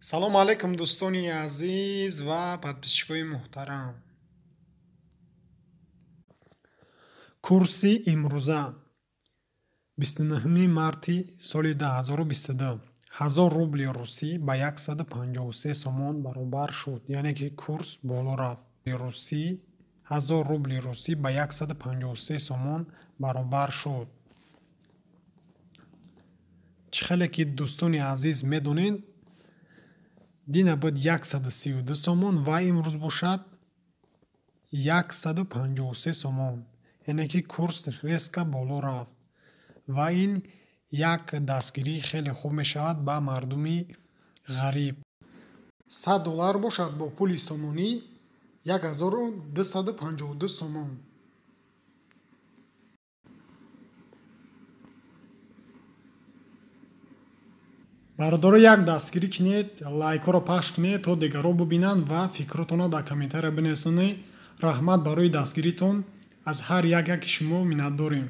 салом алайкум дӯстони азиз ва подписчикои муҳтарам. Курси имрӯза 29 марти соли 2022 1000 рубли русӣ ба 153 сомон баробар шуд. Яъне ки курс боло рафт. Русӣ 1000 рубли русӣ ба 153 сомон баробар шуд. Чӣ хеле ки дӯстони азиз медонед, дина буд 132 сомон ва имрӯз бошад 153 сомон. Яъне ки курс резко боло рафт ва ин як дастгирӣ хеле хуб мешавад ба мардуми ғариб. $100 бошад бо пули сомонӣ 1252 сомон. бардора як дастгирӣ кинед, лайкҳоро пахш кинед то дигарҳо бубинанд ва фикротонро дар комментария бинависонед. раҳмат барои дастгиритон. аз ҳар яки шумо миннатдорем.